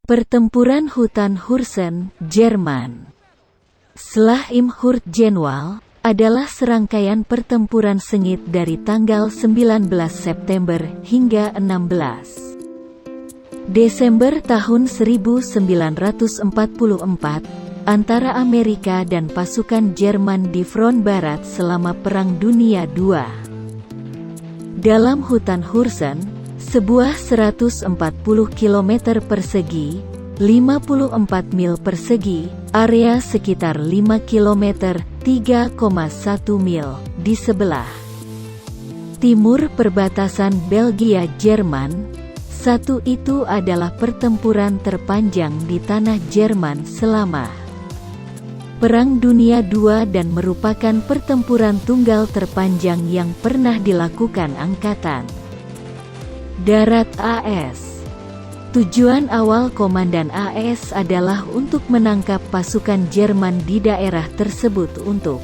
Pertempuran Hutan Hursen, Jerman. Schlacht im Hurtgenwald adalah serangkaian pertempuran sengit dari tanggal 19 September hingga 16 Desember tahun 1944 antara Amerika dan pasukan Jerman di front barat selama Perang Dunia II. Dalam hutan Hursen, sebuah 140 km persegi, 54 mil persegi, area sekitar 5 km, 3,1 mil, di sebelah timur perbatasan Belgia-Jerman. Satu itu adalah pertempuran terpanjang di tanah Jerman selama Perang Dunia II dan merupakan pertempuran tunggal terpanjang yang pernah dilakukan Angkatan Darat AS. Tujuan awal Komandan AS adalah untuk menangkap pasukan Jerman di daerah tersebut untuk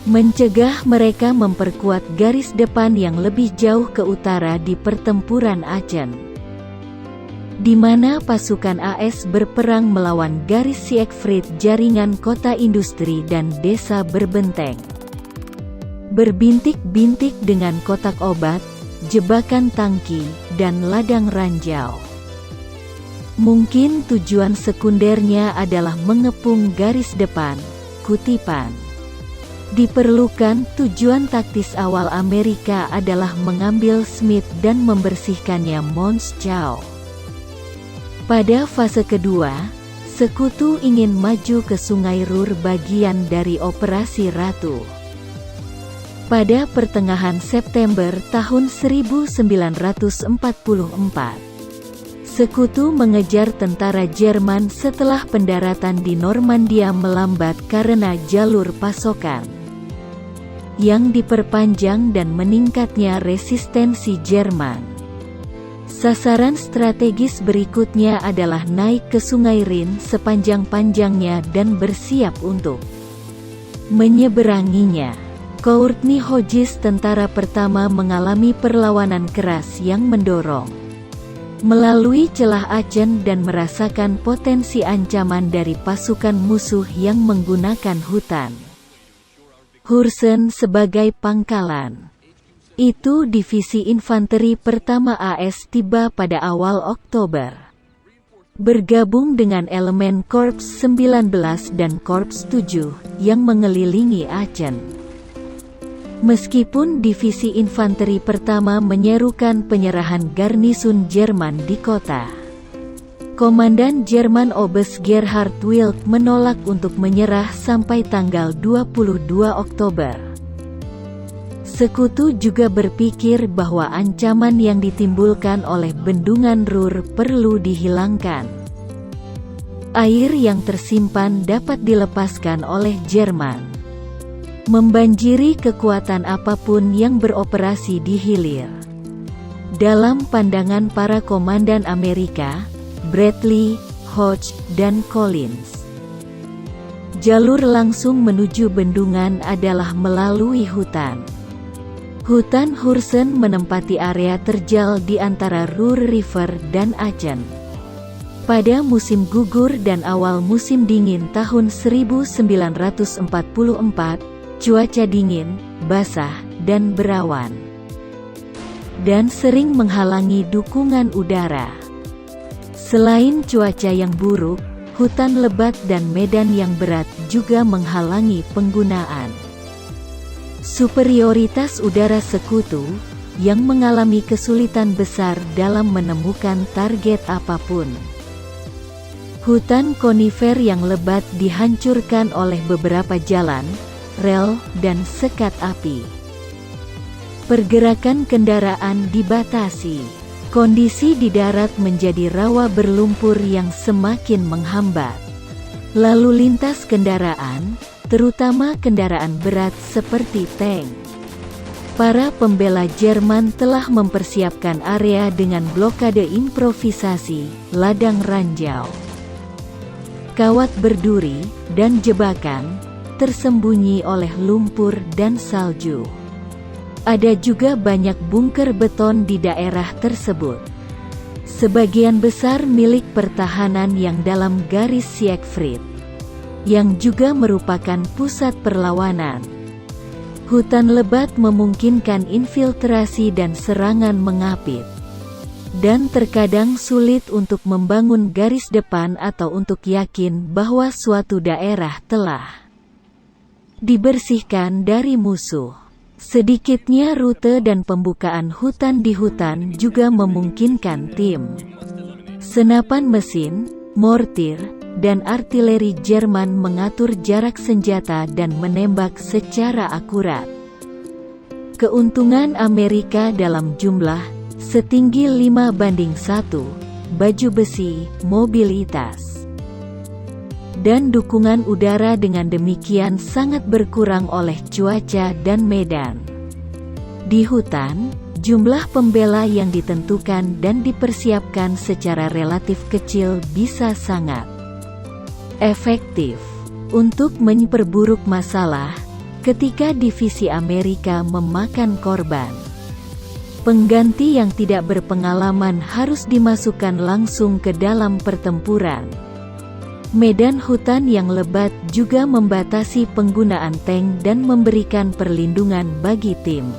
mencegah mereka memperkuat garis depan yang lebih jauh ke utara di pertempuran Aachen, di mana pasukan AS berperang melawan garis Siegfried, jaringan kota industri dan desa berbenteng, berbintik-bintik dengan kotak obat, jebakan tangki, dan ladang ranjau. Mungkin tujuan sekundernya adalah mengepung garis depan. Kutipan. Diperlukan tujuan taktis awal Amerika adalah mengambil Smith dan membersihkannya Mons Chau. Pada fase kedua, sekutu ingin maju ke Sungai Ruhr bagian dari Operasi Ratu. Pada pertengahan September tahun 1944, sekutu mengejar tentara Jerman setelah pendaratan di Normandia melambat karena jalur pasokan yang diperpanjang dan meningkatnya resistensi Jerman. Sasaran strategis berikutnya adalah naik ke Sungai Rin sepanjang-panjangnya dan bersiap untuk menyeberanginya. Courtney Hodges, tentara pertama, mengalami perlawanan keras yang mendorong melalui celah Aachen dan merasakan potensi ancaman dari pasukan musuh yang menggunakan hutan Hursen sebagai pangkalan. Itu divisi infanteri pertama AS tiba pada awal Oktober, bergabung dengan elemen Korps 19 dan Korps 7 yang mengelilingi Aachen. Meskipun divisi infanteri pertama menyerukan penyerahan garnisun Jerman di kota, Komandan Jerman Oberst Gerhard Wilk menolak untuk menyerah sampai tanggal 22 Oktober. Sekutu juga berpikir bahwa ancaman yang ditimbulkan oleh bendungan Ruhr perlu dihilangkan. Air yang tersimpan dapat dilepaskan oleh Jerman, membanjiri kekuatan apapun yang beroperasi di hilir. Dalam pandangan para komandan Amerika, Bradley, Hodge, dan Collins, jalur langsung menuju bendungan adalah melalui hutan. Hutan Hursen menempati area terjal di antara Ruhr River dan Aachen. Pada musim gugur dan awal musim dingin tahun 1944, cuaca dingin, basah, dan berawan, dan sering menghalangi dukungan udara. Selain cuaca yang buruk, hutan lebat dan medan yang berat juga menghalangi penggunaan superioritas udara sekutu, yang mengalami kesulitan besar dalam menemukan target apapun. Hutan konifer yang lebat dihancurkan oleh beberapa jalan, rel, dan sekat api. Pergerakan kendaraan dibatasi. Kondisi di darat menjadi rawa berlumpur yang semakin menghambat lalu lintas kendaraan, terutama kendaraan berat seperti tank. Para pembela Jerman telah mempersiapkan area dengan blokade improvisasi, ladang ranjau, kawat berduri, dan jebakan, tersembunyi oleh lumpur dan salju. Ada juga banyak bunker beton di daerah tersebut. Sebagian besar milik pertahanan yang dalam garis Siegfried, yang juga merupakan pusat perlawanan. Hutan lebat memungkinkan infiltrasi dan serangan mengapit, dan terkadang sulit untuk membangun garis depan atau untuk yakin bahwa suatu daerah telah dibersihkan dari musuh. Sedikitnya rute dan pembukaan hutan di hutan juga memungkinkan tim senapan mesin, mortir, dan artileri Jerman mengatur jarak senjata dan menembak secara akurat. Keuntungan Amerika dalam jumlah setinggi 5:1, baju besi, mobilitas, dan dukungan udara dengan demikian sangat berkurang oleh cuaca dan medan. Di hutan, jumlah pembela yang ditentukan dan dipersiapkan secara relatif kecil bisa sangat efektif untuk memperburuk masalah ketika divisi Amerika memakan korban. Pengganti yang tidak berpengalaman harus dimasukkan langsung ke dalam pertempuran. Medan hutan yang lebat juga membatasi penggunaan tank dan memberikan perlindungan bagi tim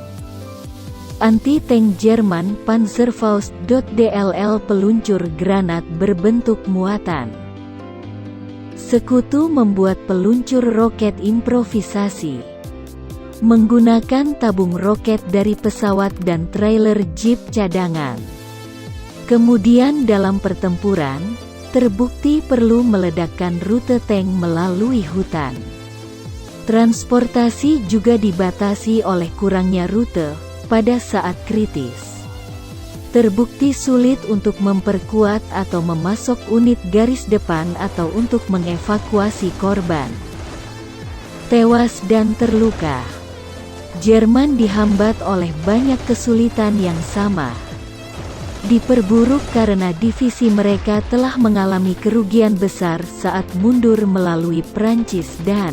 anti-tank Jerman Panzerfaust. DLL peluncur granat berbentuk muatan. Sekutu membuat peluncur roket improvisasi menggunakan tabung roket dari pesawat dan trailer jeep cadangan. Kemudian dalam pertempuran, terbukti perlu meledakkan rute tank melalui hutan. Transportasi juga dibatasi oleh kurangnya rute pada saat kritis. Terbukti sulit untuk memperkuat atau memasok unit garis depan atau untuk mengevakuasi korban tewas dan terluka. Jerman dihambat oleh banyak kesulitan yang sama. Diperburuk karena divisi mereka telah mengalami kerugian besar saat mundur melalui Prancis dan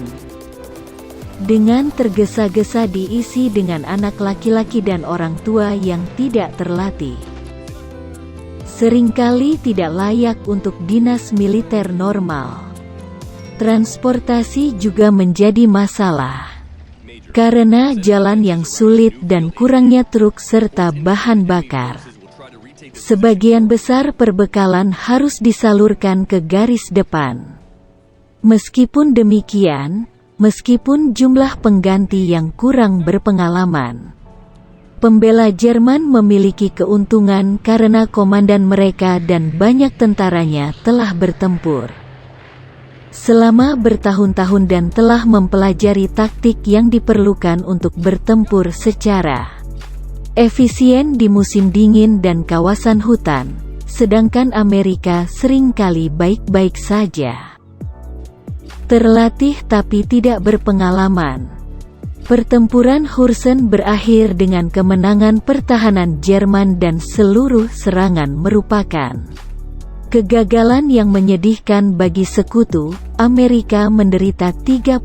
dengan tergesa-gesa diisi dengan anak laki-laki dan orang tua yang tidak terlatih. Seringkali tidak layak untuk dinas militer normal. Transportasi juga menjadi masalah karena jalan yang sulit dan kurangnya truk serta bahan bakar. Sebagian besar perbekalan harus disalurkan ke garis depan. Meskipun demikian, meskipun jumlah pengganti yang kurang berpengalaman, pembela Jerman memiliki keuntungan karena komandan mereka dan banyak tentaranya telah bertempur selama bertahun-tahun dan telah mempelajari taktik yang diperlukan untuk bertempur secara efisien di musim dingin dan kawasan hutan, sedangkan Amerika seringkali baik-baik saja. Terlatih tapi tidak berpengalaman. Pertempuran Hursen berakhir dengan kemenangan pertahanan Jerman dan seluruh serangan merupakan kegagalan yang menyedihkan bagi sekutu. Amerika menderita 33.000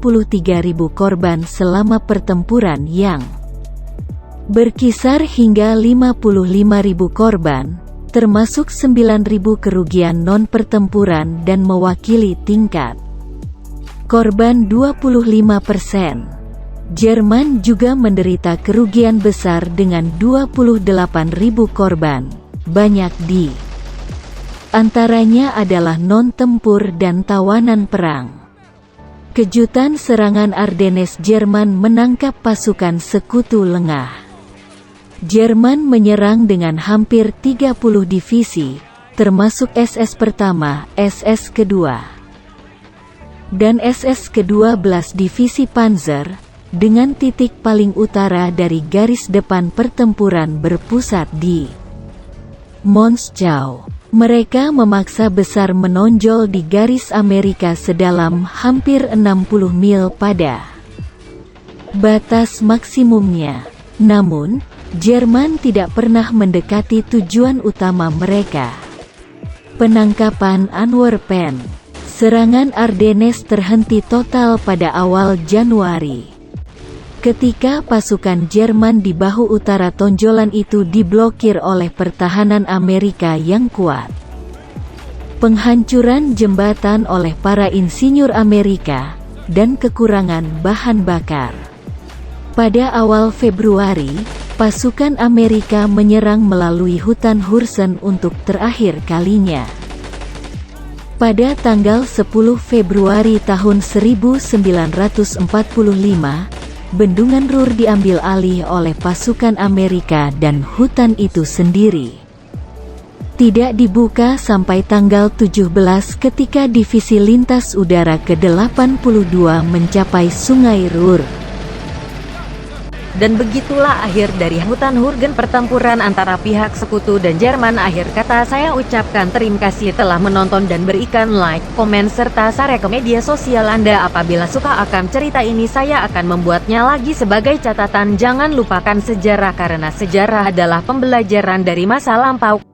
korban selama pertempuran yang berkisar hingga 55.000 korban, termasuk 9.000 kerugian non-pertempuran dan mewakili tingkat korban 25%. Jerman juga menderita kerugian besar dengan 28.000 korban, banyak di antaranya adalah non-tempur dan tawanan perang. Kejutan serangan Ardennes, Jerman menangkap pasukan sekutu lengah. Jerman menyerang dengan hampir 30 divisi, termasuk SS pertama, SS kedua, dan SS ke-12 divisi Panzer, dengan titik paling utara dari garis depan pertempuran berpusat di Monschau. Mereka memaksa besar menonjol di garis Amerika sedalam hampir 60 mil pada batas maksimumnya. Namun, Jerman tidak pernah mendekati tujuan utama mereka. Penangkapan Antwerpen. Serangan Ardennes terhenti total pada awal Januari. Ketika pasukan Jerman di bahu utara tonjolan itu diblokir oleh pertahanan Amerika yang kuat. Penghancuran jembatan oleh para insinyur Amerika, dan kekurangan bahan bakar. Pada awal Februari, pasukan Amerika menyerang melalui hutan Hursen untuk terakhir kalinya. Pada tanggal 10 Februari tahun 1945, Bendungan Ruhr diambil alih oleh pasukan Amerika dan hutan itu sendiri tidak dibuka sampai tanggal 17 ketika Divisi Lintas Udara ke-82 mencapai Sungai Ruhr. Dan begitulah akhir dari hutan Hurgen, pertempuran antara pihak sekutu dan Jerman. Akhir kata saya ucapkan terima kasih telah menonton dan berikan like, komen, serta share ke media sosial Anda. Apabila suka akan cerita ini, saya akan membuatnya lagi sebagai catatan. Jangan lupakan sejarah, karena sejarah adalah pembelajaran dari masa lampau.